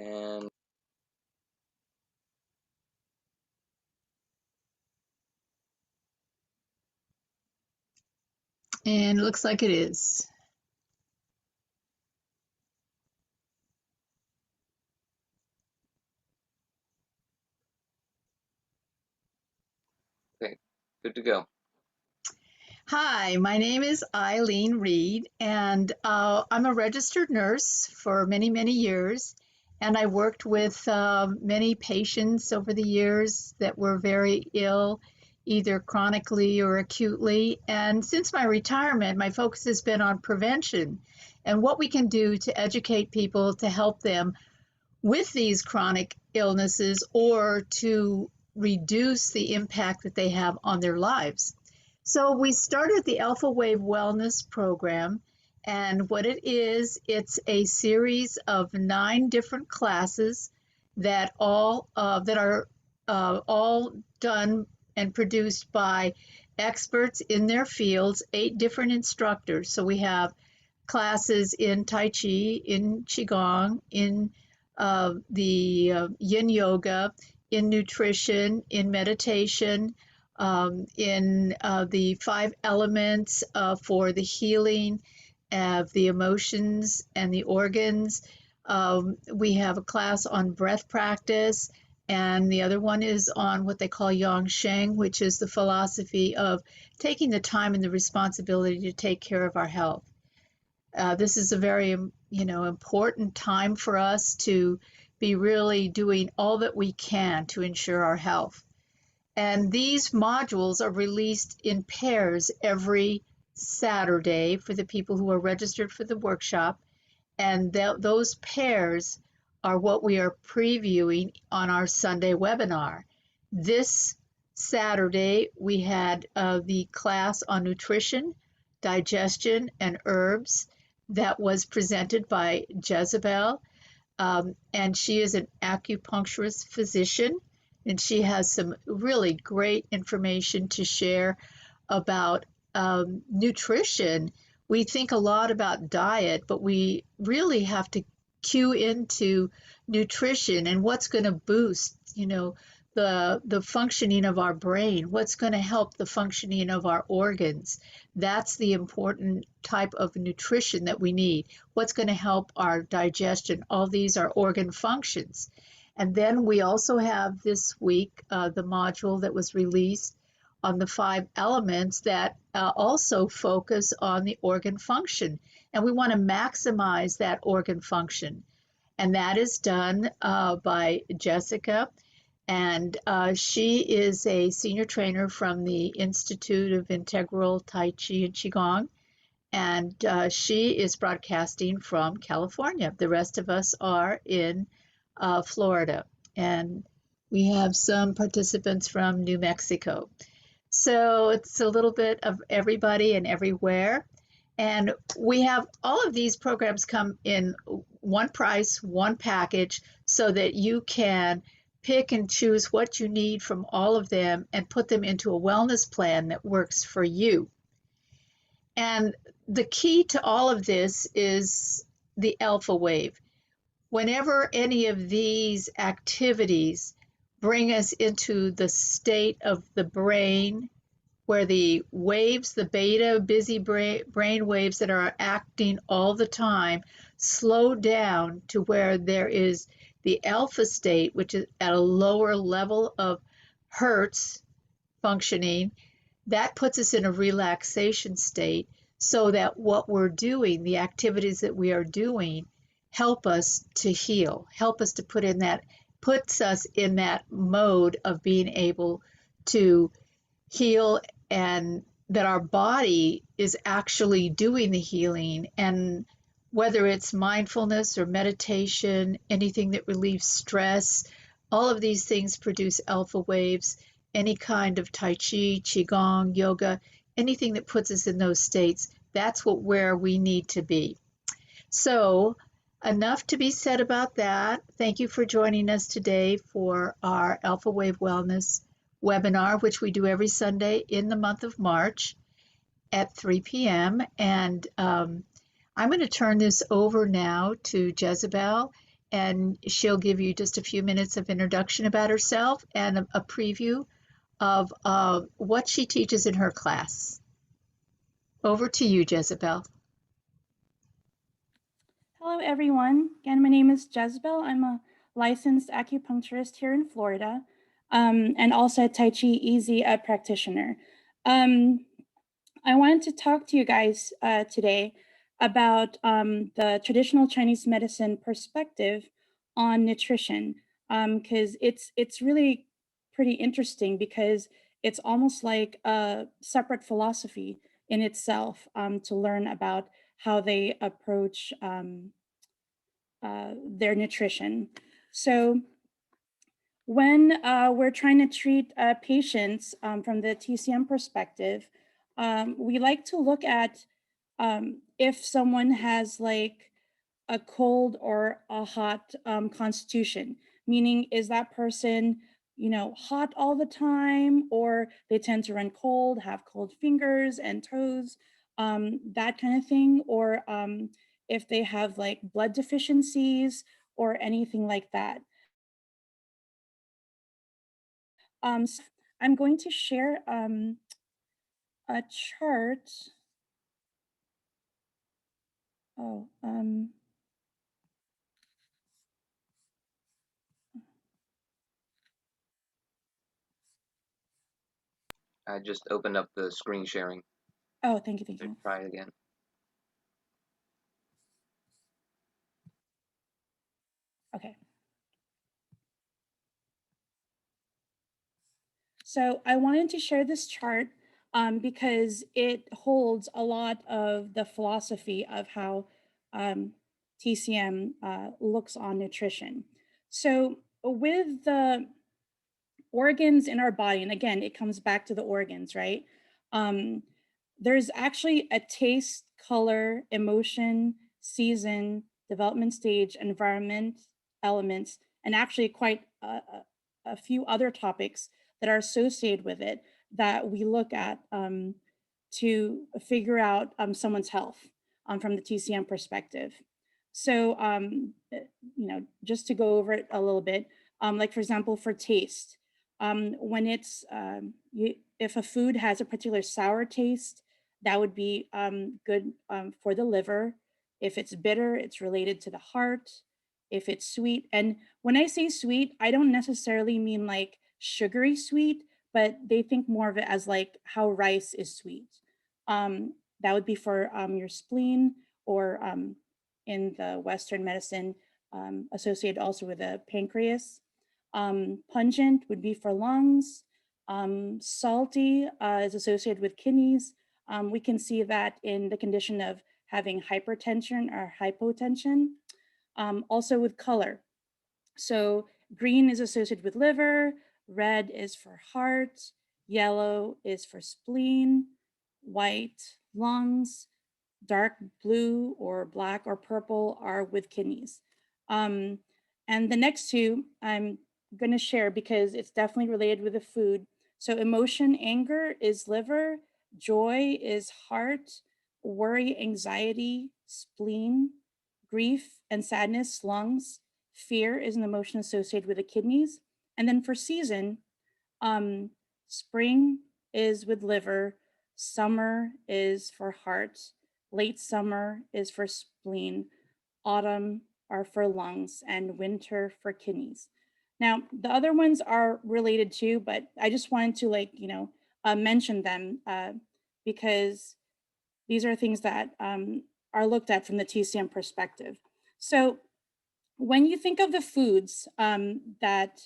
And it looks like it is. okay, good to go. Hi, my name is Eileen Reed, and I'm a registered nurse for many, many years. And I worked with many patients over the years that were very ill, either chronically or acutely. And since my retirement, my focus has been on prevention and what we can do to educate people to help them with these chronic illnesses or to reduce the impact that they have on their lives. So we started the Alpha Wave Wellness Program, and what it is, it's a series of 9 different classes that are all done and produced by experts in their fields, 8 different instructors. So we have classes in TaiChi, in Qigong, in the Yin Yoga, in nutrition, in meditation, in the 5 elements for the healing of the emotions and the organs. We have a class on breath practice, and the other one is on what they call Yang Sheng, which is the philosophy of taking the time and the responsibility to take care of our health. This is a very, important time for us to be really doing all that we can to ensure our health. And these modules are released in pairs every Saturday for the people who are registered for the workshop. And those pairs are what we are previewing on our Sunday webinar. This Saturday, we had the class on nutrition, digestion, and herbs that was presented by Jezabel. And she is an acupuncturist physician, and she has some really great information to share about nutrition. We think a lot about diet, but we really have to cue into nutrition and what's going to boost, the functioning of our brain, what's going to help the functioning of our organs. That's the important type of nutrition that we need. What's going to help our digestion? All these are organ functions. And then we also have this week the module that was released on the 5 elements that also focus on the organ function. And we want to maximize that organ function. And that is done by Jessica. And she is a senior trainer from the Institute of Integral TaiChi and Qigong. And she is broadcasting from California. The rest of us are in Florida. And we have some participants from New Mexico. So it's a little bit of everybody and everywhere. And we have all of these programs come in one price, one package, so that you can pick and choose what you need from all of them and put them into a wellness plan that works for you. And the key to all of this is the alpha wave. Whenever any of these activities bring us into the state of the brain where the waves, the beta, busy brain waves that are acting all the time, slow down to where there is the alpha state, which is at a lower level of hertz functioning, that puts us in a relaxation state so that what we're doing, the activities that we are doing, help us to heal, help us to puts us in that mode of being able to heal, and that our body is actually doing the healing. And whether it's mindfulness or meditation, anything that relieves stress, all of these things produce alpha waves. Any kind of Tai Chi, Qigong, yoga, anything that puts us in those states, that's where we need to be. So enough to be said about that. Thank you for joining us today for our Alpha Wave Wellness webinar, which we do every Sunday in the month of March at 3 p.m. And I'm going to turn this over now to Jezabel, and she'll give you just a few minutes of introduction about herself and a preview of what she teaches in her class. Over to you, Jezabel. Hello, everyone. Again, my name is Jezabel. I'm a licensed acupuncturist here in Florida, and also a TaiChi EZ practitioner. I wanted to talk to you guys today about the traditional Chinese medicine perspective on nutrition, because it's really pretty interesting because it's almost like a separate philosophy in itself to learn about how they approach their nutrition. So when we're trying to treat patients from the TCM perspective, we like to look at if someone has like a cold or a hot constitution, meaning is that person, hot all the time, or they tend to run cold, have cold fingers and toes, that kind of thing, or if they have like blood deficiencies or anything like that. So I'm going to share a chart. Oh, I just opened up the screen sharing. oh, thank you. So try it again. Okay. So I wanted to share this chart because it holds a lot of the philosophy of how TCM looks on nutrition. So with the organs in our body, and again, it comes back to the organs, right? There's actually a taste, color, emotion, season, development stage, environment, elements, and actually quite a few other topics that are associated with it that we look at to figure out someone's health from the TCM perspective. So, just to go over it a little bit, like for example, for taste, when it's if a food has a particular sour taste, that would be good for the liver. If it's bitter, it's related to the heart. If it's sweet, and when I say sweet, I don't necessarily mean like sugary sweet, but they think more of it as like how rice is sweet. That would be for your spleen, or in the Western medicine, associated also with the pancreas. Pungent would be for lungs. Salty is associated with kidneys. We can see that in the condition of having hypertension or hypotension. Also with color. So green is associated with liver, red is for heart, yellow is for spleen, white, lungs, dark blue or black or purple are with kidneys. And the next two I'm going to share because it's definitely related with the food. So emotion, anger is liver, joy is heart, worry, anxiety, spleen, grief and sadness, lungs, fear is an emotion associated with the kidneys. And then for season, spring is with liver, summer is for heart, late summer is for spleen, autumn are for lungs, and winter for kidneys. Now, the other ones are related too, but I just wanted to mention them because these are things that are looked at from the TCM perspective. So when you think of the foods that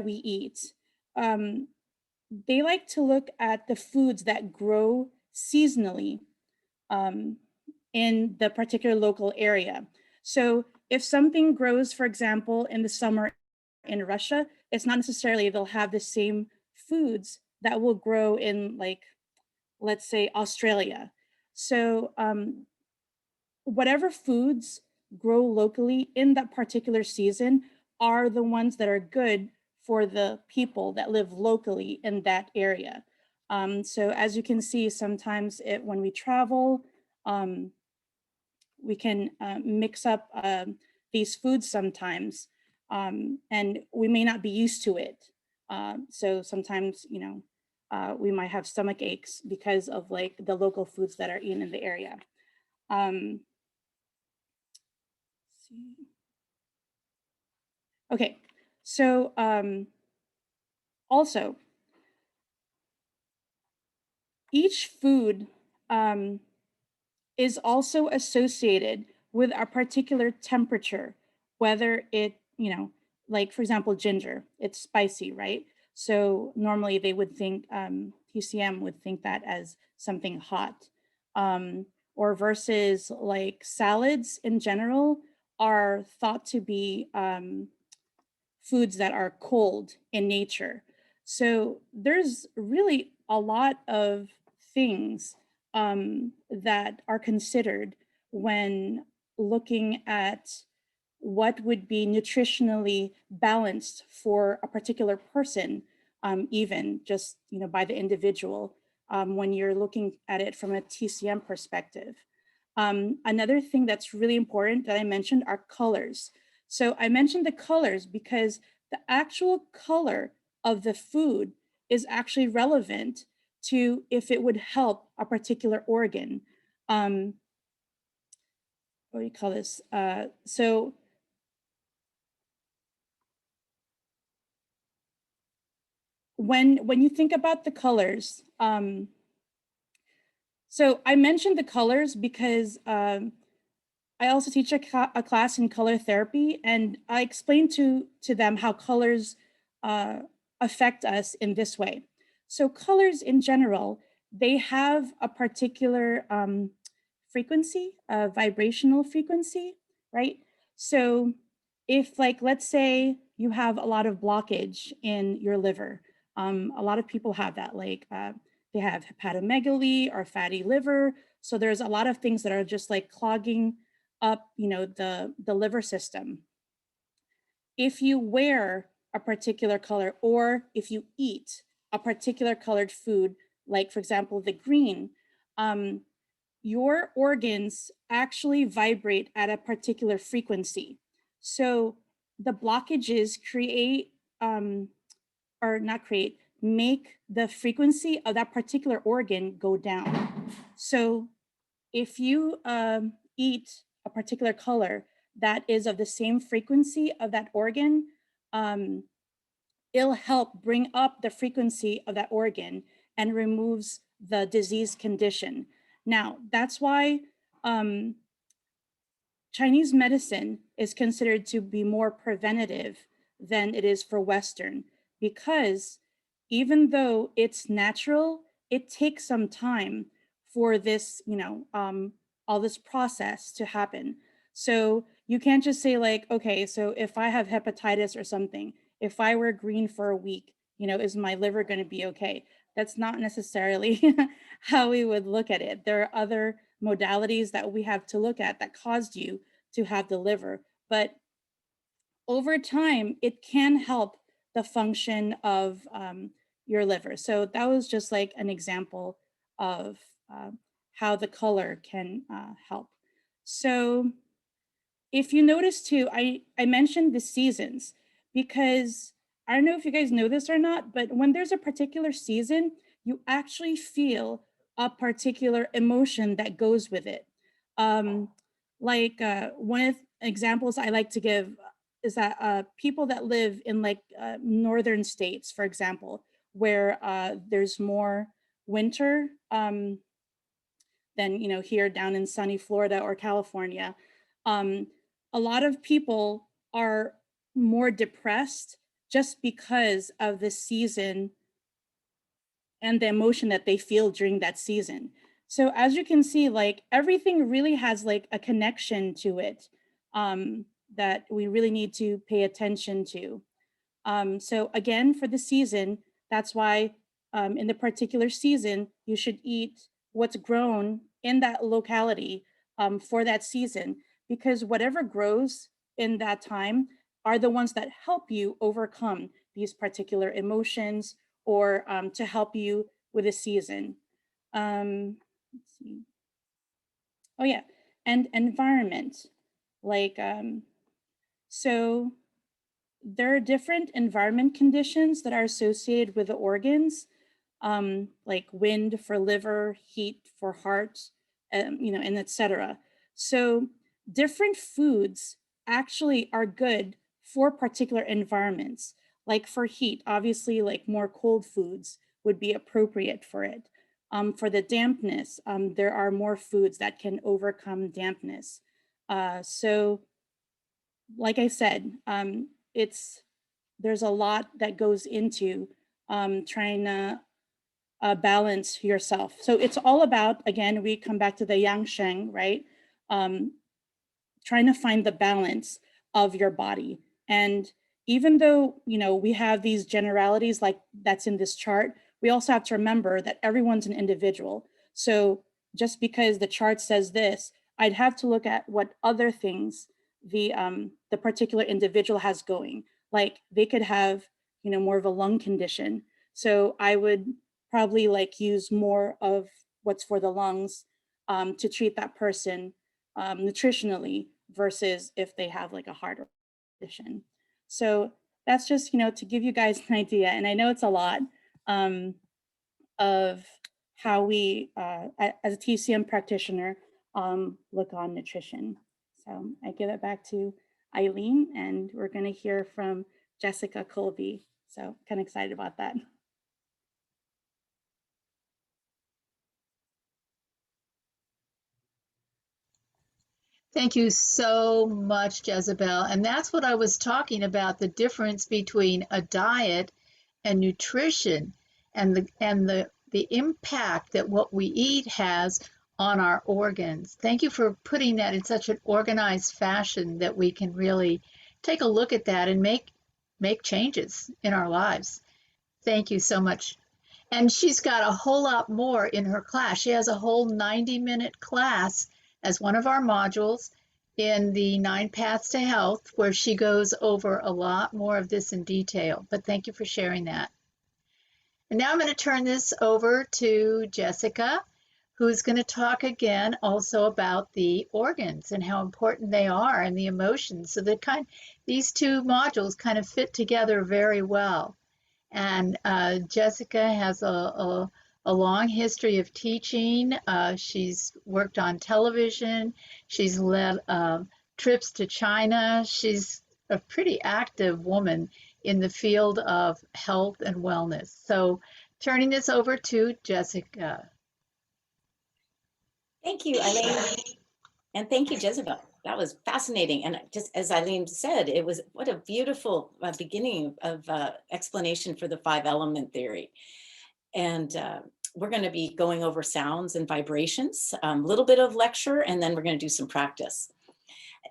we eat, they like to look at the foods that grow seasonally in the particular local area. So if something grows, for example, in the summer in Russia, it's not necessarily they'll have the same foods that will grow in, like, let's say Australia. So whatever foods grow locally in that particular season are the ones that are good for the people that live locally in that area. So as you can see, sometimes when we travel, we can mix up these foods sometimes, and we may not be used to it. So sometimes, we might have stomach aches because of like the local foods that are eaten in the area. Let's see. Okay, so also, each food is also associated with a particular temperature, whether it, like for example, ginger, it's spicy, right? So normally they would think, TCM would think that as something hot. Or versus like salads in general are thought to be foods that are cold in nature. So there's really a lot of things that are considered when looking at what would be nutritionally balanced for a particular person, even just by the individual, when you're looking at it from a TCM perspective. Another thing that's really important that I mentioned are colors. So I mentioned the colors because the actual color of the food is actually relevant to if it would help a particular organ. What do you call this? So when you think about the colors, so I mentioned the colors because I also teach a class in color therapy, and I explain to them how colors affect us in this way. So colors in general, they have a particular frequency, a vibrational frequency, right? So if like, let's say you have a lot of blockage in your liver, a lot of people have that, like they have hepatomegaly or fatty liver. So there's a lot of things that are just like clogging up, the liver system. If you wear a particular color, or if you eat a particular colored food, like for example, the green, your organs actually vibrate at a particular frequency. So the blockages create, or not create, make the frequency of that particular organ go down. So if you eat a particular color that is of the same frequency of that organ, um, it'll help bring up the frequency of that organ and removes the disease condition. Now, that's why Chinese medicine is considered to be more preventative than it is for Western, because even though it's natural, it takes some time for this, all this process to happen. So you can't just say like, okay, so if I have hepatitis or something, if I wear green for a week, is my liver going to be okay? That's not necessarily how we would look at it. There are other modalities that we have to look at that caused you to have the liver. But over time, it can help the function of your liver. So that was just like an example of how the color can help. So if you notice too, I mentioned the seasons because I don't know if you guys know this or not, but when there's a particular season, you actually feel a particular emotion that goes with it. Um, like one of the examples I like to give is that people that live in like northern states, for example, where there's more winter than here down in sunny Florida or California. Um, a lot of people are more depressed just because of the season and the emotion that they feel during that season. So as you can see, like everything really has like a connection to it that we really need to pay attention to. So again, for the season, that's why in the particular season, you should eat what's grown in that locality for that season, because whatever grows in that time are the ones that help you overcome these particular emotions or to help you with a season. Let's see. Oh yeah, and environment, like So there are different environment conditions that are associated with the organs, like wind for liver, heat for heart, and etc. So different foods actually are good for particular environments. Like for heat, obviously, like more cold foods would be appropriate for it. For the dampness, there are more foods that can overcome dampness. So, like I said, there's a lot that goes into trying to balance yourself. So it's all about, again, we come back to the yang sheng, right? Trying to find the balance of your body. And even though, we have these generalities like that's in this chart, we also have to remember that everyone's an individual. So just because the chart says this, I'd have to look at what other things the particular individual has going. Like they could have, more of a lung condition. So I would probably like use more of what's for the lungs to treat that person nutritionally versus if they have like a heart condition. So that's just, to give you guys an idea. And I know it's a lot of how we, as a TCM practitioner, look on nutrition. So I give it back to Eileen, and we're going to hear from Jessica Kolbe. So kind of excited about that. Thank you so much, Jezabel. And that's what I was talking about, the difference between a diet and nutrition and the impact that what we eat has on our organs. Thank you for putting that in such an organized fashion that we can really take a look at that and make changes in our lives. Thank you so much. And she's got a whole lot more in her class. She has a whole 90-minute class as one of our modules in the 9 Paths to Health, where she goes over a lot more of this in detail. But thank you for sharing that. And now I'm going to turn this over to Jessica, who's going to talk again also about the organs and how important they are and the emotions. So these two modules kind of fit together very well. And Jessica has a long history of teaching. She's worked on television. She's led trips to China. She's a pretty active woman in the field of health and wellness. So turning this over to Jessica. Thank you, Eileen. And thank you, Jezabel. That was fascinating. And just as Eileen said, what a beautiful beginning of explanation for the 5-element theory. And we're going to be going over sounds and vibrations, a little bit of lecture, and then we're going to do some practice.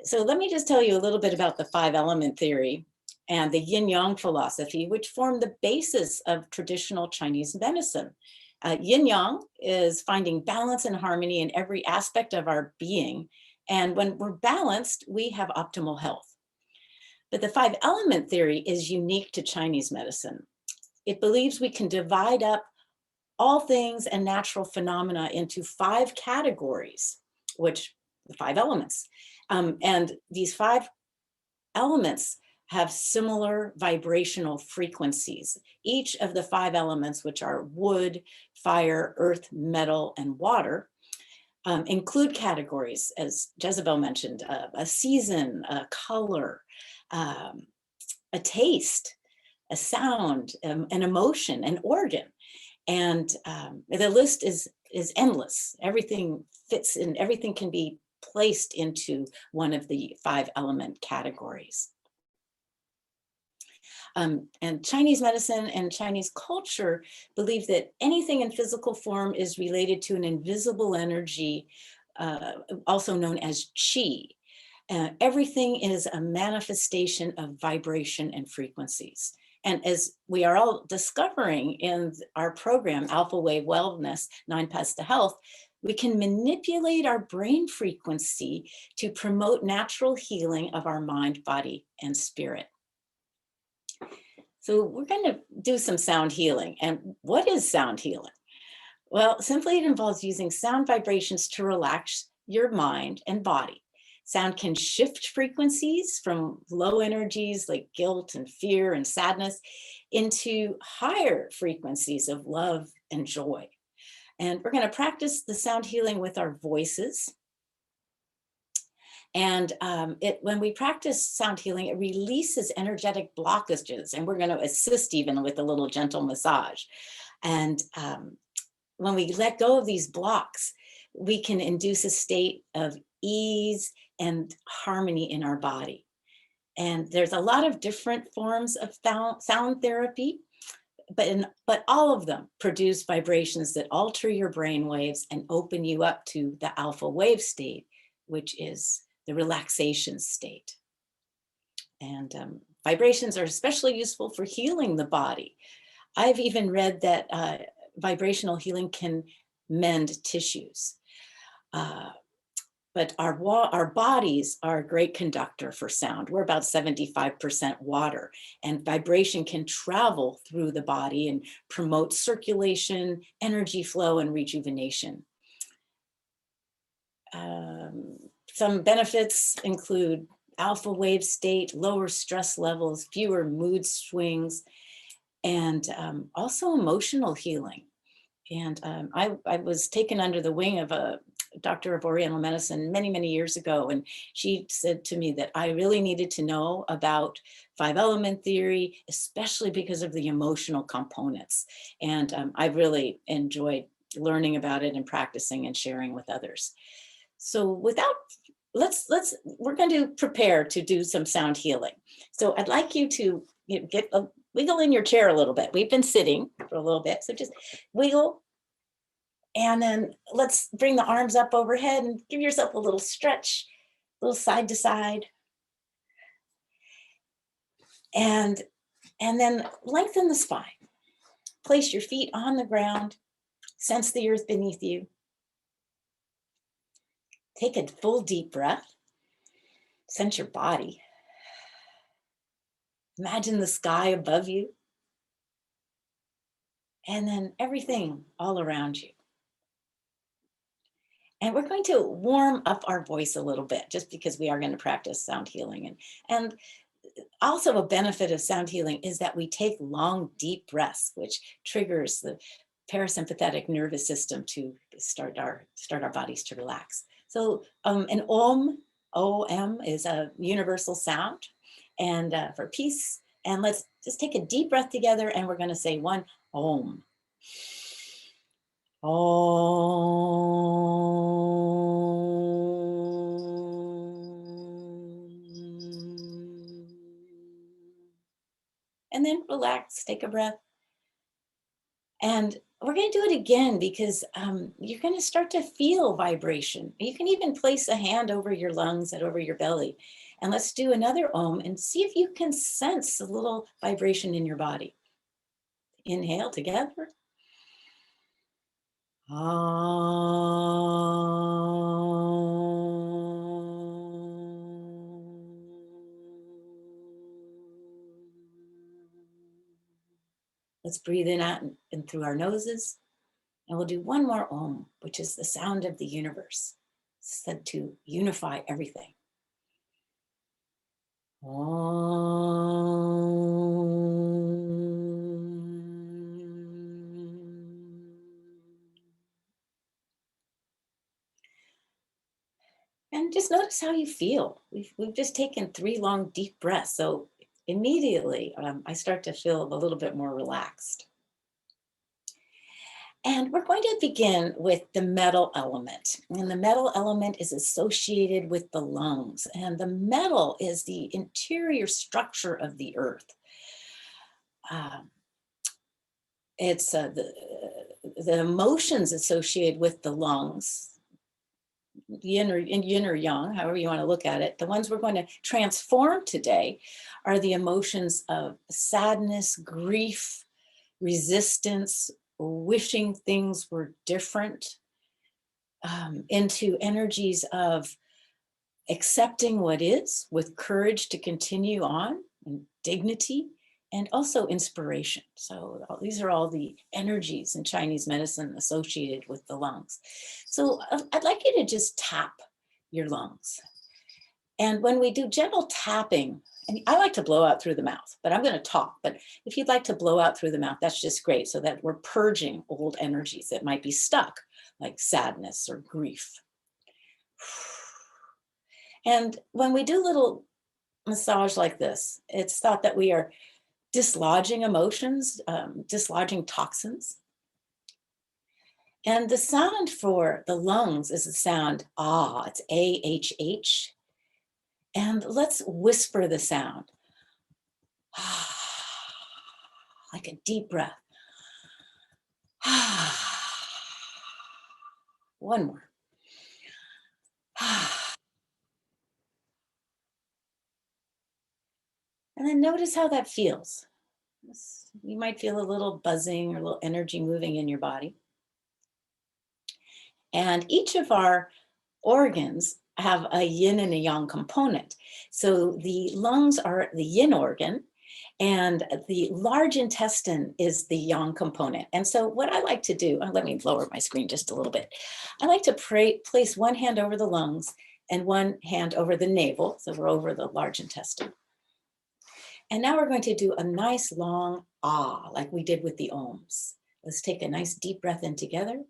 So let me just tell you a little bit about the 5-element theory and the yin-yang philosophy, which formed the basis of traditional Chinese medicine. Yin-yang is finding balance and harmony in every aspect of our being. And when we're balanced, we have optimal health. But the 5-element theory is unique to Chinese medicine. It believes we can divide up all things and natural phenomena into 5 categories, which the 5 elements. And these 5 elements have similar vibrational frequencies. Each of the 5 elements, which are wood, fire, earth, metal, and water, include categories, as Jezabel mentioned, a season, a color, a taste, a sound, an emotion, an organ. And the list is endless. Everything fits in, everything can be placed into one of the 5-element categories. And Chinese medicine and Chinese culture believe that anything in physical form is related to an invisible energy, also known as Qi. Everything is a manifestation of vibration and frequencies. And as we are all discovering in our program, Alpha Wave Wellness, 9 Paths to Health, we can manipulate our brain frequency to promote natural healing of our mind, body, and spirit. So we're going to do some sound healing. And what is sound healing? Well, simply it involves using sound vibrations to relax your mind and body. Sound can shift frequencies from low energies like guilt and fear and sadness into higher frequencies of love and joy. And we're going to practice the sound healing with our voices. And when we practice sound healing, it releases energetic blockages, and we're going to assist even with a little gentle massage. And when we let go of these blocks, we can induce a state of ease and harmony in our body. And there's a lot of different forms of sound therapy, but all of them produce vibrations that alter your brain waves and open you up to the alpha wave state, which is the relaxation state. And vibrations are especially useful for healing the body. I've even read that vibrational healing can mend tissues. But our bodies are a great conductor for sound. We're about 75% water, and vibration can travel through the body and promote circulation, energy flow, and rejuvenation. Some benefits include alpha wave state, lower stress levels, fewer mood swings, and also emotional healing. And I was taken under the wing of a doctor of Oriental medicine many, many years ago. And she said to me that I really needed to know about 5-element theory, especially because of the emotional components. And I really enjoyed learning about it and practicing and sharing with others. So we're going to prepare to do some sound healing. So I'd like you to wiggle in your chair a little bit. We've been sitting for a little bit, so just wiggle. And then let's bring the arms up overhead and give yourself a little stretch, a little side to side. And then lengthen the spine. Place your feet on the ground. Sense the earth beneath you. Take a full deep breath. Sense your body. Imagine the sky above you. And then everything all around you. And we're going to warm up our voice a little bit, just because we are going to practice sound healing. And also a benefit of sound healing is that we take long, deep breaths, which triggers the parasympathetic nervous system to start our bodies to relax. So an OM is a universal sound, and for peace. And let's just take a deep breath together, and we're going to say one OM. And then relax, take a breath. And we're going to do it again because you're going to start to feel vibration. You can even place a hand over your lungs and over your belly. And let's do another Om and see if you can sense a little vibration in your body. Inhale together. Let's breathe in out and through our noses. And we'll do one more Om, which is the sound of the universe, said to unify everything. And just notice how you feel. We've just taken 3 long, deep breaths. So immediately I start to feel a little bit more relaxed. And we're going to begin with the metal element. And the metal element is associated with the lungs. And the metal is the interior structure of the earth. It's the emotions associated with the lungs, yin or yang, however you want to look at it. The ones we're going to transform today are the emotions of sadness, grief, resistance, wishing things were different, into energies of accepting what is with courage to continue on, and dignity, and also inspiration. So these are all the energies in Chinese medicine associated with the lungs. So I'd like you to just tap your lungs. And when we do gentle tapping, and I like to blow out through the mouth, but I'm going to talk. But if you'd like to blow out through the mouth, that's just great, so that we're purging old energies that might be stuck, like sadness or grief. And when we do little massage like this, it's thought that we are dislodging emotions, dislodging toxins. And the sound for the lungs is the sound ah, it's A-H-H. And let's whisper the sound. Like a deep breath. One more. And then notice how that feels. You might feel a little buzzing or a little energy moving in your body. And each of our organs have a yin and a yang component. So the lungs are the yin organ, and the large intestine is the yang component. And so what I like to do, let me lower my screen just a little bit. I like to place one hand over the lungs and one hand over the navel. So we're over the large intestine. And now we're going to do a nice long ah, like we did with the ohms. Let's take a nice deep breath in together.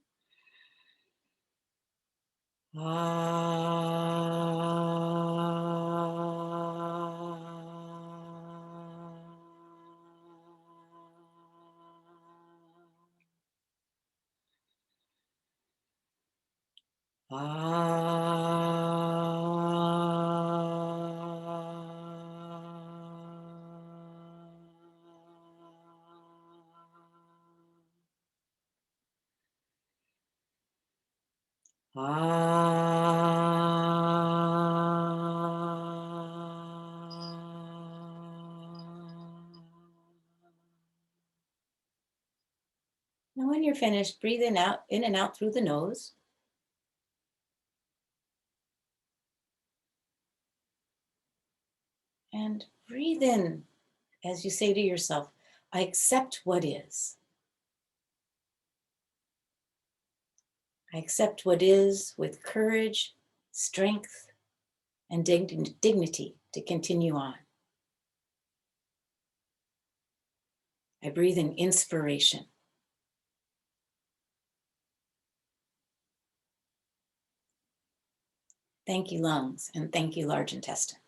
Now, when you're finished, breathe in and out through the nose. And breathe in as you say to yourself, I accept what is. I accept what is with courage, strength, and dignity to continue on. I breathe in inspiration. Thank you, lungs, and thank you, large intestine.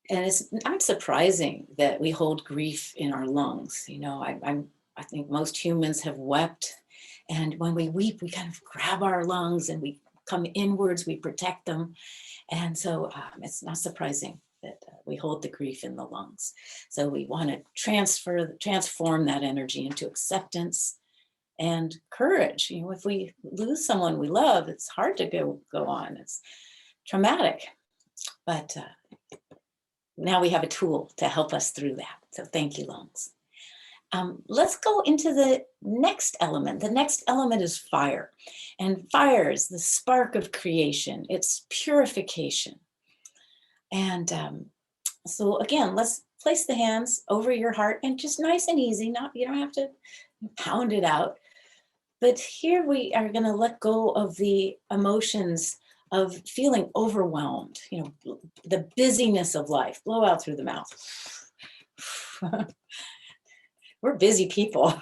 And it's not surprising that we hold grief in our lungs. You know, I think most humans have wept. And when we weep, we kind of grab our lungs and we come inwards, we protect them. And so it's not surprising that we hold the grief in the lungs. So we want to transform that energy into acceptance and courage. You know, if we lose someone we love, it's hard to go on. It's traumatic, but now we have a tool to help us through that. So thank you, lungs. Let's go into the next element. The next element is fire. And fire is the spark of creation. It's purification. And so again, let's place the hands over your heart and just nice and easy. You don't have to pound it out. But here we are going to let go of the emotions of feeling overwhelmed, you know, the busyness of life. Blow out through the mouth. We're busy people.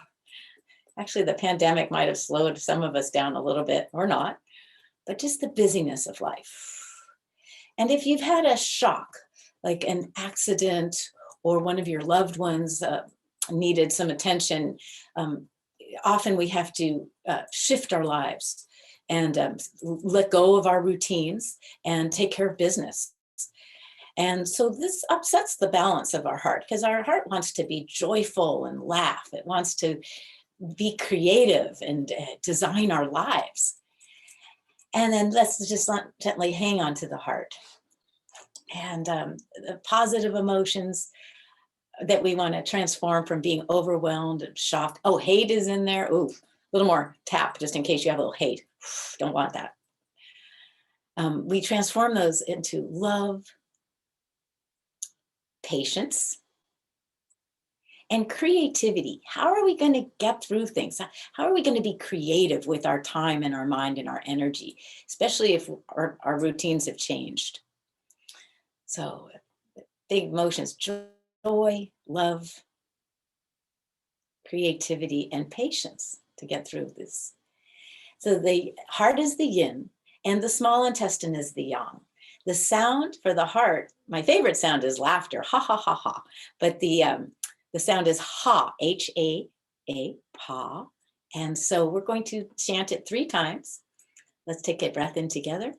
Actually, the pandemic might have slowed some of us down a little bit, or not, but just the busyness of life. And if you've had a shock, like an accident or one of your loved ones needed some attention, often we have to shift our lives and let go of our routines and take care of business. And so this upsets the balance of our heart, because our heart wants to be joyful and laugh. It wants to be creative and design our lives. And then let's just gently hang on to the heart. And the positive emotions that we want to transform from being overwhelmed and shocked. Oh, hate is in there. Ooh, a little more tap, just in case you have a little hate. Don't want that. We transform those into love, patience, And creativity. How are we going to get through things? How are we going to be creative with our time and our mind and our energy, especially if our routines have changed? So big emotions: joy, love, creativity, and patience to get through this. So the heart is the yin and the small intestine is the yang. The sound for the heart, my favorite sound is laughter, ha, ha, ha, ha. But the sound is ha, H-A-A, ha. And so we're going to chant it 3 times. Let's take a breath in together.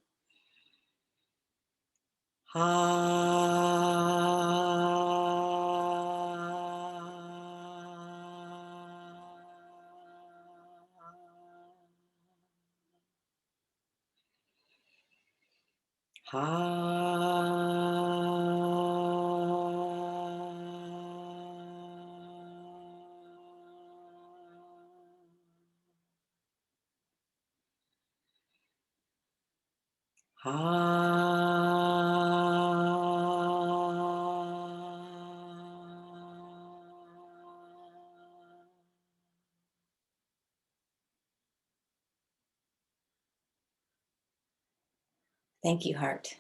Thank you, heart.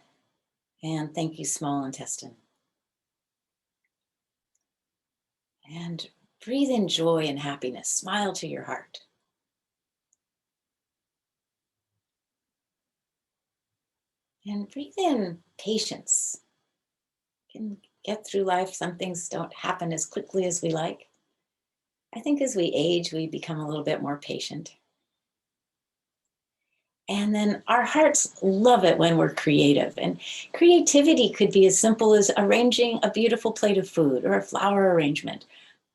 And thank you, small intestine. And breathe in joy and happiness. Smile to your heart. And breathe in patience. Can get through life. Some things don't happen as quickly as we like. I think as we age, we become a little bit more patient. And then our hearts love it when we're creative. And creativity could be as simple as arranging a beautiful plate of food or a flower arrangement,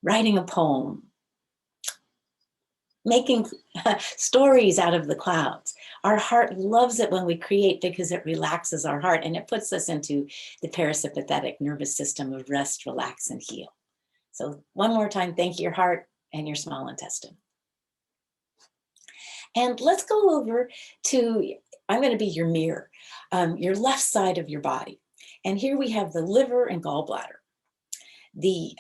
writing a poem, making stories out of the clouds. Our heart loves it when we create because it relaxes our heart and it puts us into the parasympathetic nervous system of rest, relax, and heal. So one more time, thank your heart and your small intestine. And let's go over to, I'm going to be your mirror, your left side of your body. And here we have the liver and gallbladder. The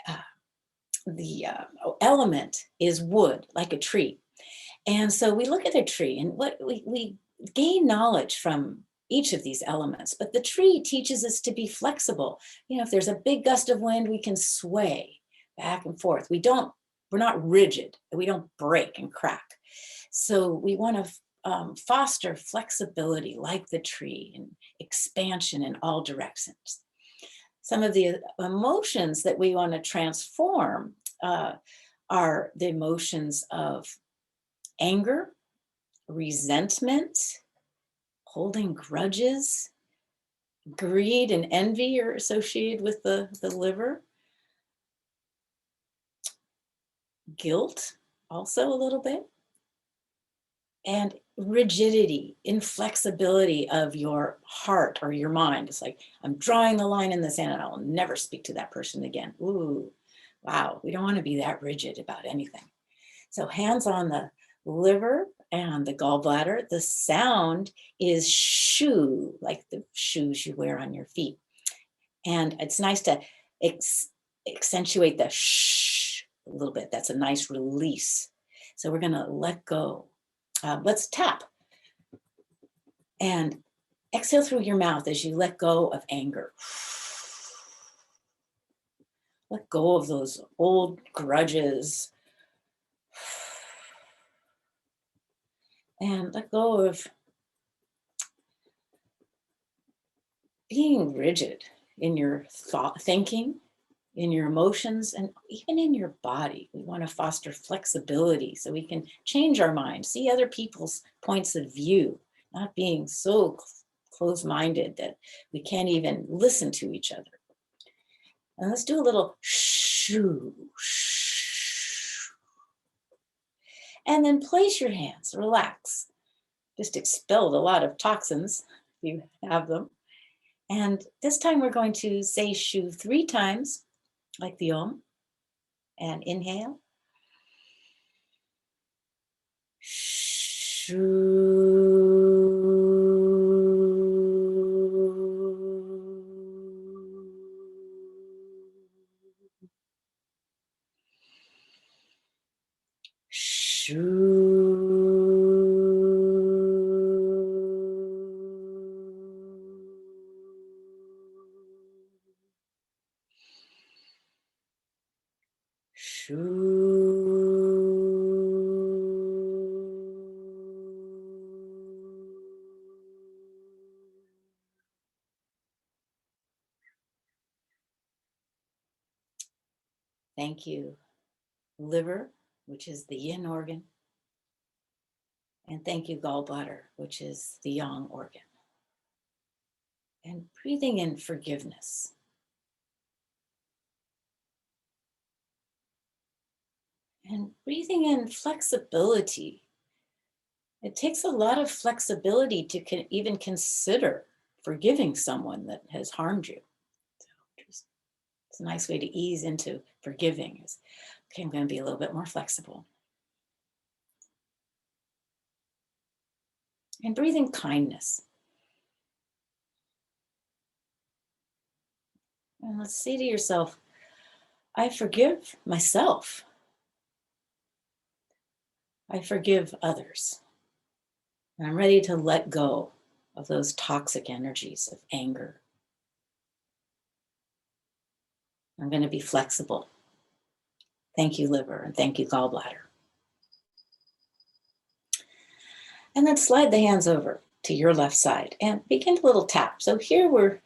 element is wood, like a tree. And so we look at a tree and what we gain knowledge from each of these elements, but the tree teaches us to be flexible. You know, if there's a big gust of wind, we can sway back and forth. We're not rigid. We don't break and crack. So we want to foster flexibility like the tree and expansion in all directions. Some of the emotions that we want to transform are the emotions of anger, resentment, holding grudges, greed and envy are associated with the liver. Guilt also a little bit. And rigidity, inflexibility of your heart or your mind. It's like, I'm drawing the line in the sand and I will never speak to that person again. Ooh, wow, we don't want to be that rigid about anything. So hands on the liver and the gallbladder. The sound is shoe, like the shoes you wear on your feet. And it's nice to accentuate the shh a little bit. That's a nice release. So we're going to let go. Let's tap and exhale through your mouth as you let go of anger. Let go of those old grudges. And let go of being rigid in your thinking, in your emotions, and even in your body. We want to foster flexibility so we can change our mind, see other people's points of view, not being so closed-minded that we can't even listen to each other. And let's do a little shoo, shoo. And then place your hands, relax. Just expelled a lot of toxins, if you have them. And this time we're going to say shoo 3 times, like the Om, and inhale. Shoo. Thank you, liver, which is the yin organ. And thank you, gallbladder, which is the yang organ. And breathing in forgiveness. And breathing in flexibility. It takes a lot of flexibility to even consider forgiving someone that has harmed you. So it's a nice way to ease into forgiving. Is, okay, I'm going to be a little bit more flexible. And breathing kindness. And let's say to yourself, I forgive myself. I forgive others. And I'm ready to let go of those toxic energies of anger. I'm going to be flexible. Thank you, liver, and thank you, gallbladder. And then slide the hands over to your left side and begin a little tap. So here we're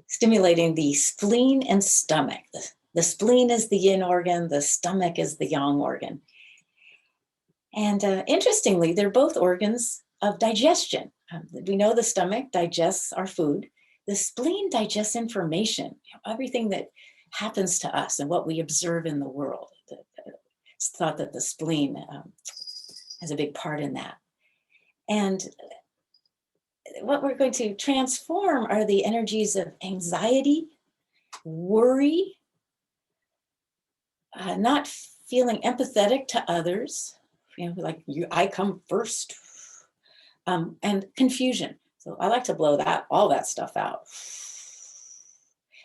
stimulating the spleen and stomach. The spleen is the yin organ, the stomach is the yang organ. And interestingly, they're both organs of digestion. We know the stomach digests our food. The spleen digests information, everything that happens to us and what we observe in the world. It's thought that the spleen has a big part in that. And what we're going to transform are the energies of anxiety, worry, not feeling empathetic to others, like I come first, and confusion. So I like to blow all that stuff out.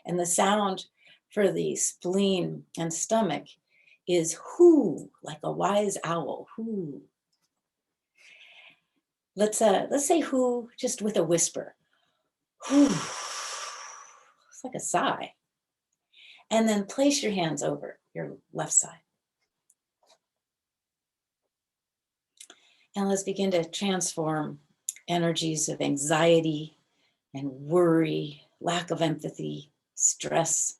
And the sound for the spleen and stomach is whoo, like a wise owl, whoo. Let's say whoo just with a whisper. Whoo. It's like a sigh. And then place your hands over your left side. And let's begin to transform energies of anxiety and worry, lack of empathy, stress,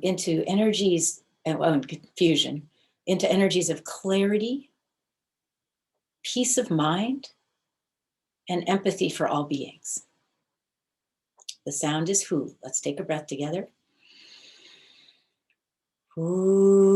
into energies, and confusion, into energies of clarity, peace of mind, and empathy for all beings. The sound is who. Let's take a breath together. Who.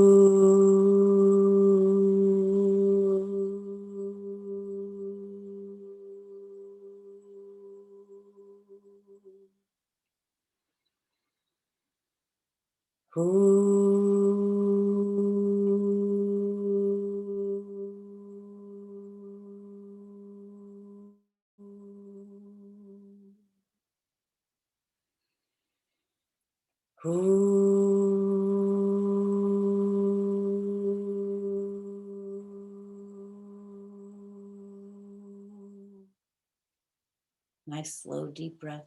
Nice, slow, deep breath.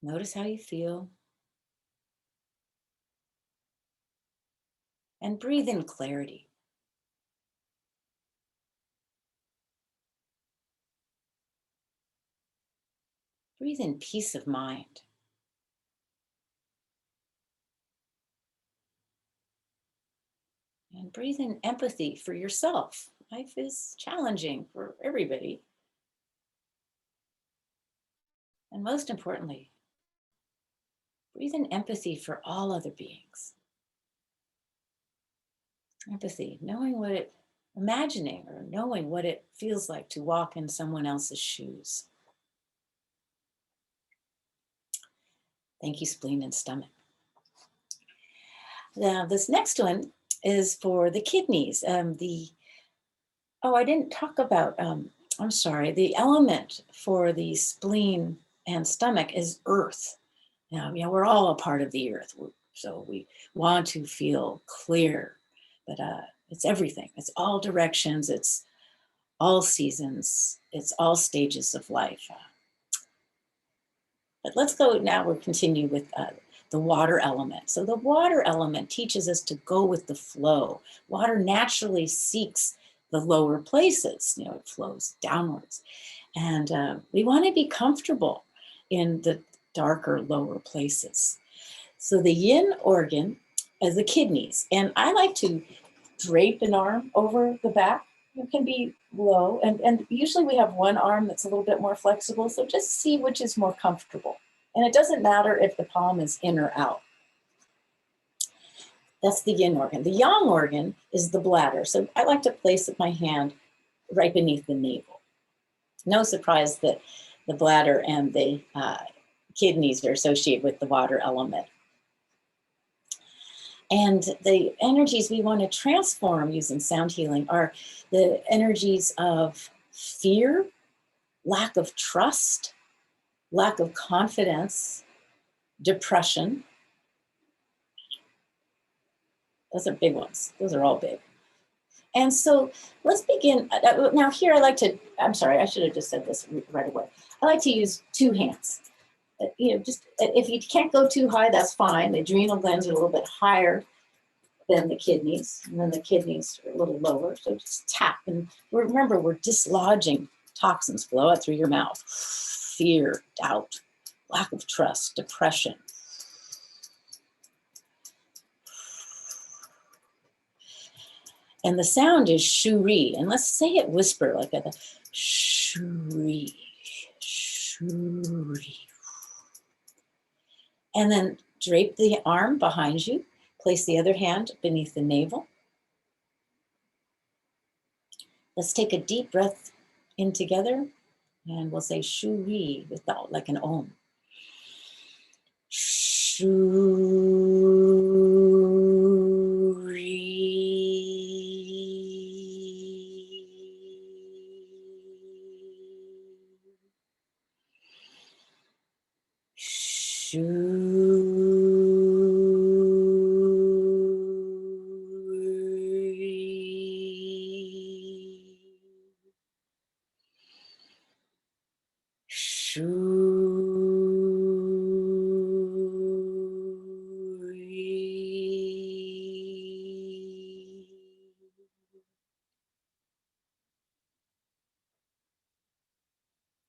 Notice how you feel. And breathe in clarity. Breathe in peace of mind. And breathe in empathy for yourself. Life is challenging for everybody. And most importantly, breathe in empathy for all other beings. Empathy, imagining or knowing what it feels like to walk in someone else's shoes. Thank you, spleen and stomach. Now, this next one is for the kidneys. I didn't talk about, I'm sorry, the element for the spleen and stomach is earth. Now, we're all a part of the earth. So we want to feel clear, but it's everything. It's all directions. It's all seasons. It's all stages of life. But let's go now, we'll continue with the water element. So the water element teaches us to go with the flow. Water naturally seeks the lower places, you know, it flows downwards. And we want to be comfortable in the darker, lower places. So the yin organ is the kidneys. And I like to drape an arm over the back. It can be low. And usually we have one arm that's a little bit more flexible. So just see which is more comfortable. And it doesn't matter if the palm is in or out. That's the yin organ. The yang organ is the bladder. So I like to place my hand right beneath the navel. No surprise that the bladder and the kidneys are associated with the water element. And the energies we want to transform using sound healing are the energies of fear, lack of trust, lack of confidence, depression. Those are big ones. Those are all big. And so let's begin. Now here I like to, I'm sorry, I should have just said this right away. I like to use two hands. You know, just if you can't go too high, that's fine. The adrenal glands are a little bit higher than the kidneys, and then the kidneys are a little lower. So just tap. And remember, we're dislodging toxins. Blow out through your mouth. Fear, doubt, lack of trust, depression. And the sound is shuri. And let's say it whisper like that. Shuri, shuri. And then drape the arm behind you. Place the other hand beneath the navel. Let's take a deep breath in together. And we'll say shuri without like an om.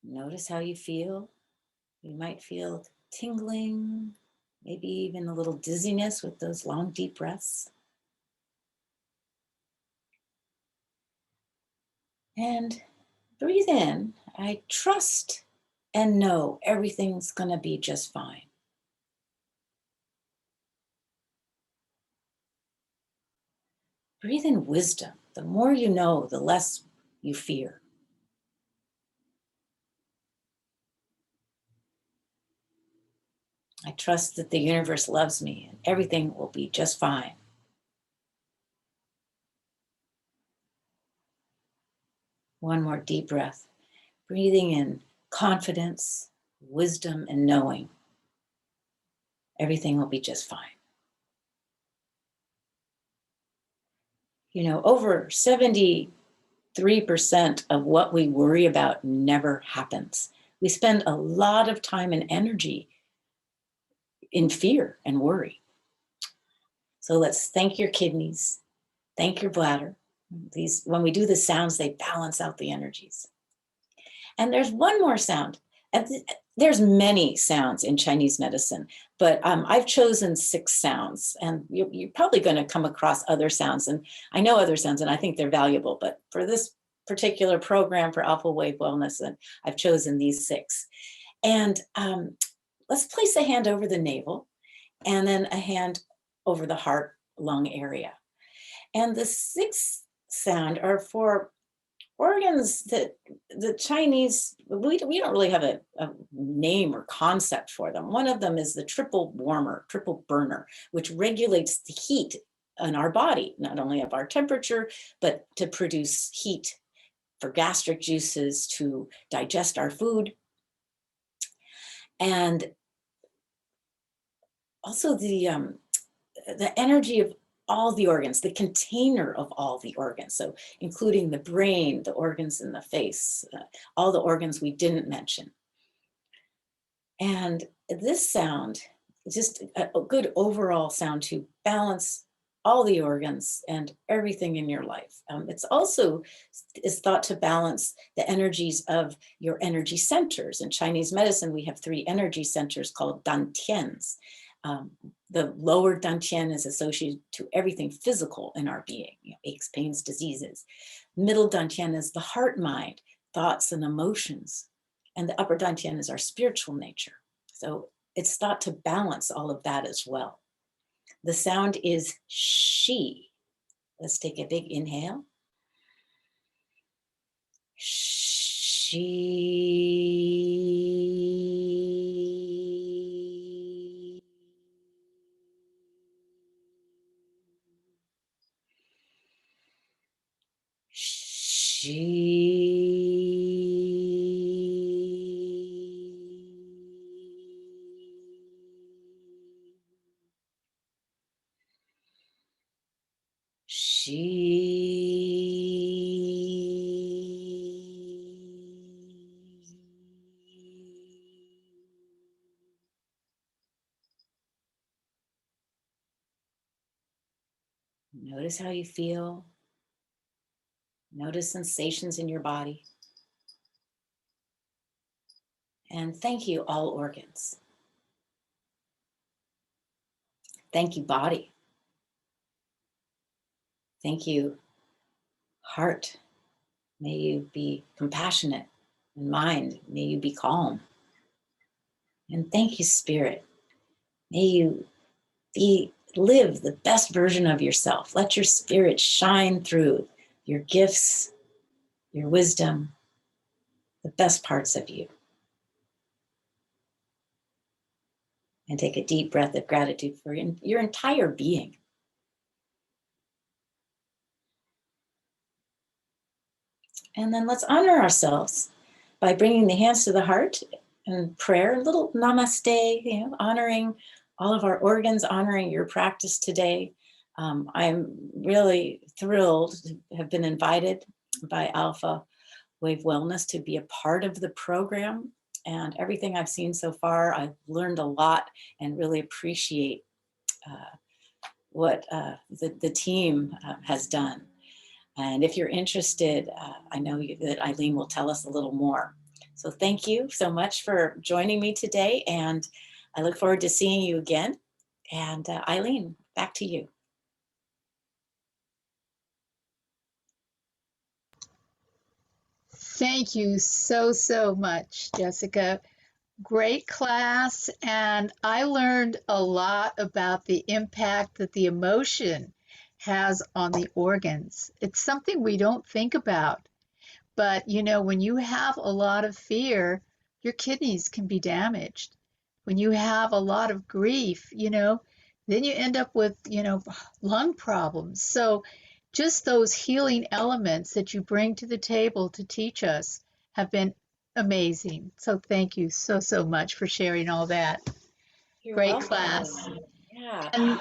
Notice how you feel. You might feel tingling, maybe even a little dizziness with those long, deep breaths. And breathe in. I trust and know everything's going to be just fine. Breathe in wisdom. The more you know, the less you fear. I trust that the universe loves me and everything will be just fine. One more deep breath. Breathing in confidence, wisdom, and knowing everything will be just fine. You know, over 73% of what we worry about never happens. We spend a lot of time and energy in fear and worry. So let's thank your kidneys, thank your bladder. These, when we do the sounds, they balance out the energies. And there's one more sound. There's many sounds in Chinese medicine, but I've chosen 6 sounds, and you're probably going to come across other sounds. And I know other sounds, and I think they're valuable. But for this particular program for Alpha Wave Wellness, I've chosen these 6. And let's place a hand over the navel, and then a hand over the heart lung area. And the 6th sound are for organs that the Chinese, we don't really have a name or concept for them. One of them is the triple warmer, triple burner, which regulates the heat in our body, not only of our temperature, but to produce heat for gastric juices, to digest our food. And also the the energy of all the organs, the container of all the organs. So including the brain, the organs in the face, all the organs we didn't mention. And this sound is just a good overall sound to balance all the organs and everything in your life. It's also is thought to balance the energies of your energy centers. In Chinese medicine, we have 3 energy centers called dantians. The lower dantian is associated to everything physical in our being, aches, pains, diseases. Middle dantian is the heart, mind, thoughts, and emotions. And the upper dantian is our spiritual nature. So it's thought to balance all of that as well. The sound is she. Let's take a big inhale. She. Notice how you feel. Notice sensations in your body. And thank you, all organs. Thank you, body. Thank you, heart. May you be compassionate. And mind, may you be calm. And thank you, spirit. May you live the best version of yourself. Let your spirit shine through your gifts, your wisdom, the best parts of you. And take a deep breath of gratitude for your entire being. And then let's honor ourselves by bringing the hands to the heart and prayer, a little namaste, honoring all of our organs, honoring your practice today. I'm really thrilled to have been invited by Alpha Wave Wellness to be a part of the program. And everything I've seen so far, I've learned a lot and really appreciate what the team has done. And if you're interested, I know that Eileen will tell us a little more. So thank you so much for joining me today. And I look forward to seeing you again. And Eileen, back to you. Thank you so much, Jessica. Great class, and I learned a lot about the impact that the emotion has on the organs. It's something we don't think about, but when you have a lot of fear, your kidneys can be damaged. When you have a lot of grief, then you end up with, lung problems. So just those healing elements that you bring to the table to teach us have been amazing. So thank you so much for sharing all that. You're Great welcome. class. Yeah. And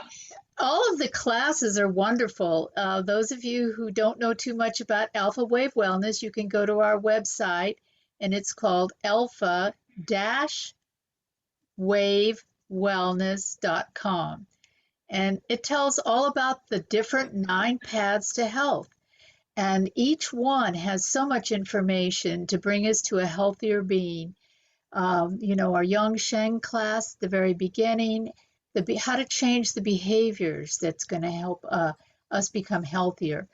all of the classes are wonderful. Those of you who don't know too much about Alpha Wave Wellness, you can go to our website, and it's called alpha-wavewellness.com. And it tells all about the different 9 paths to health. And each one has so much information to bring us to a healthier being. Our Yang Sheng class, the very beginning, how to change the behaviors that's going to help us become healthier.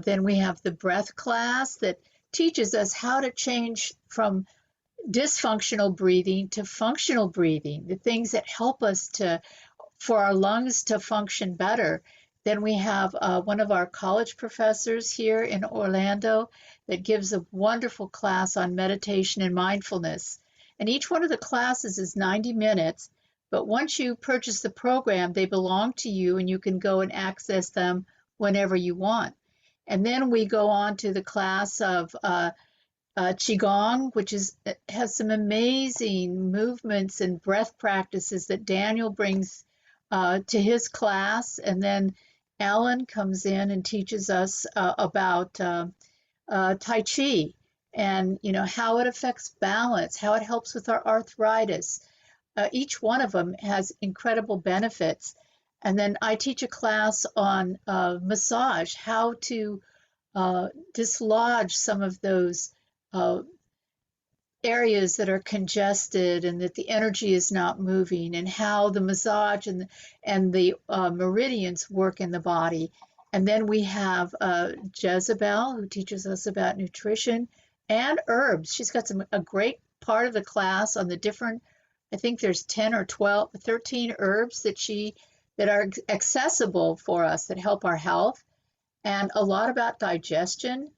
Then we have the breath class that teaches us how to change from dysfunctional breathing to functional breathing, the things that help us for our lungs to function better. Then we have one of our college professors here in Orlando that gives a wonderful class on meditation and mindfulness. And each one of the classes is 90 minutes, but once you purchase the program, they belong to you and you can go and access them whenever you want. And then we go on to the class of Qigong, which has some amazing movements and breath practices that Daniel brings to his class, and then Alan comes in and teaches us about TaiChi, and how it affects balance, how it helps with our arthritis. Each one of them has incredible benefits. And then I teach a class on massage, how to dislodge some of those areas that are congested and that the energy is not moving, and how the massage and the meridians work in the body. And then we have Jezabel, who teaches us about nutrition and herbs. She's got a great part of the class on the different, I think there's 10 or 12, 13 herbs that are accessible for us that help our health, and a lot about digestion.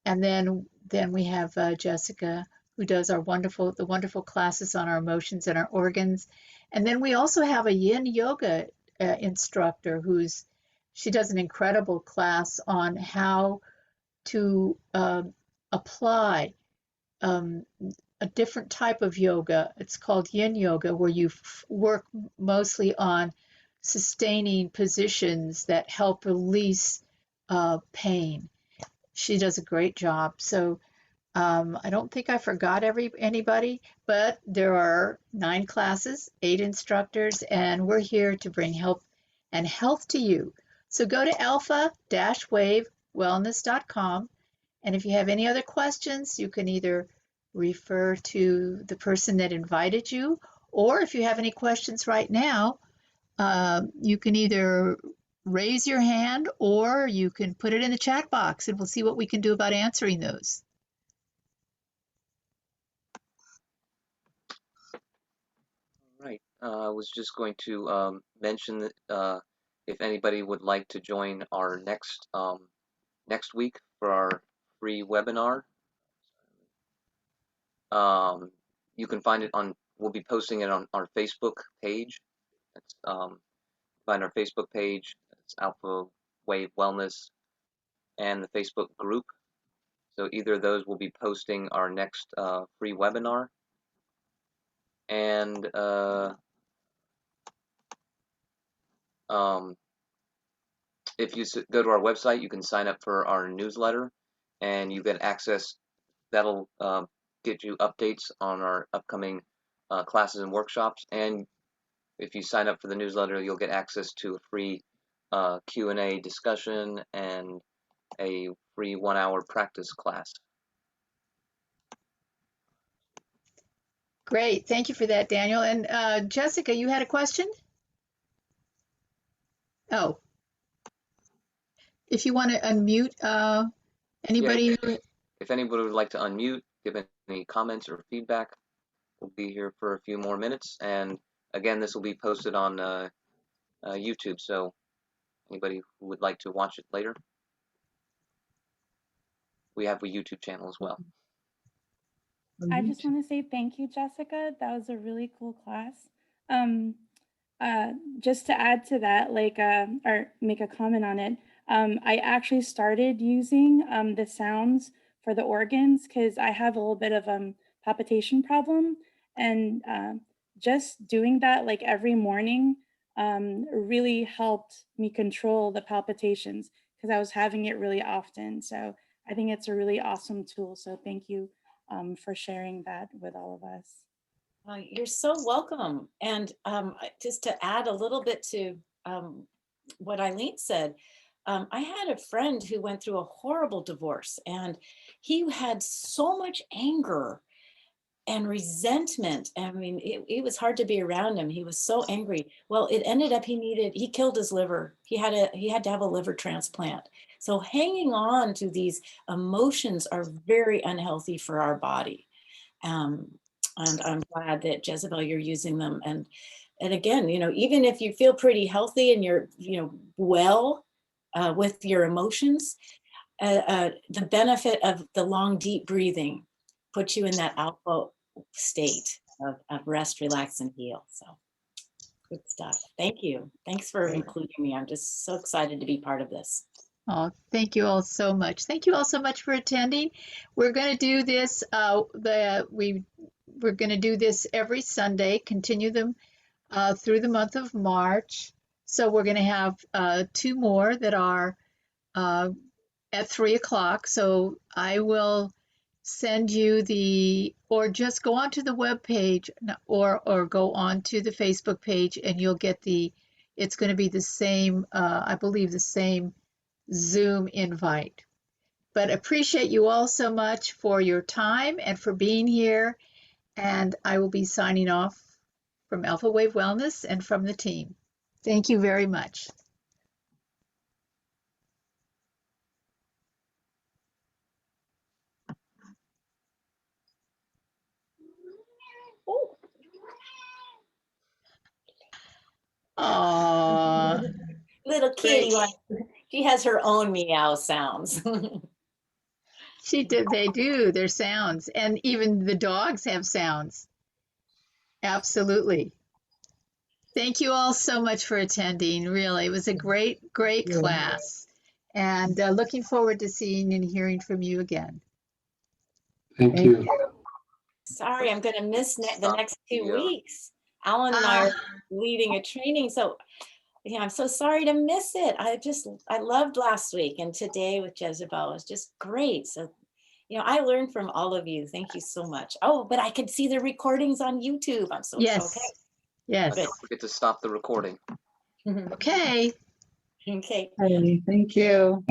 And then we have Jessica, who does the wonderful classes on our emotions and our organs. And then we also have a yin yoga instructor she does an incredible class on how to apply a different type of yoga. It's called yin yoga, where you work mostly on sustaining positions that help release pain. She does a great job. So I don't think I forgot anybody, but there are 9 classes, 8 instructors, and we're here to bring help and health to you. So go to alpha-wavewellness.com, and if you have any other questions, you can either refer to the person that invited you, or if you have any questions right now, you can either raise your hand or you can put it in the chat box, and we'll see what we can do about answering those. Right. I was just going to mention that if anybody would like to join our next week for our free webinar, you can find it we'll be posting it on our Facebook page. Find our Facebook page. It's Alpha Wave Wellness, and the Facebook group. So either of those will be posting our next free webinar. And if you go to our website, you can sign up for our newsletter, and you get access. That'll get you updates on our upcoming classes and workshops. And if you sign up for the newsletter, you'll get access to a free Q&A discussion and a free 1-hour practice class. Great. Thank you for that, Daniel. And Jessica, you had a question? Oh, if you want to unmute anybody. Yeah, if anybody would like to unmute, give any comments or feedback, we'll be here for a few more minutes. And again, this will be posted on YouTube, so anybody who would like to watch it later, we have a YouTube channel as well. I just want to say thank you, Jessica. That was a really cool class. Just to add to that, or make a comment on it, I actually started using the sounds for the organs because I have a little bit of palpitation problem, and just doing that like every morning really helped me control the palpitations because I was having it really often. So I think it's a really awesome tool. So thank you for sharing that with all of us. You're so welcome. And just to add a little bit to what Eileen said, I had a friend who went through a horrible divorce, and he had so much anger and resentment. I mean, it was hard to be around him. He was so angry. Well, it ended up he killed his liver. He had to have a liver transplant. So hanging on to these emotions are very unhealthy for our body. And I'm glad that, Jezabel, you're using them. And again, even if you feel pretty healthy and you're, well with your emotions, the benefit of the long, deep breathing puts you in that alpha state of rest, relax, and heal. So good stuff. Thank you. Thanks for including me. I'm just so excited to be part of this. Oh, thank you all so much. Thank you all so much for attending. We're going to do this. We're going to do this every Sunday. Continue them through the month of March. So we're going to have 2 more that are at 3 o'clock. So I will send you or just go onto the web page or go onto the Facebook page and you'll get it's going to be the same, I believe the same Zoom invite. But appreciate you all so much for your time and for being here. And I will be signing off from Alpha Wave Wellness and from the team. Thank you very much. Oh, Aww. little kitty Great. one. She has her own meow sounds. They do, their sounds. And even the dogs have sounds. Absolutely. Thank you all so much for attending. Really, it was a great class. And looking forward to seeing and hearing from you again. Thank you. Sorry, I'm going to miss the Stop next 2 the, weeks. Alan and I are leading a training. So yeah, I'm so sorry to miss it. I loved last week, and today with Jezabel was just great. So, I learned from all of you. Thank you so much. Oh, but I could see the recordings on YouTube. I'm so Yes. okay. Yes. Don't forget to stop the recording. Okay. Okay. Hey, thank you.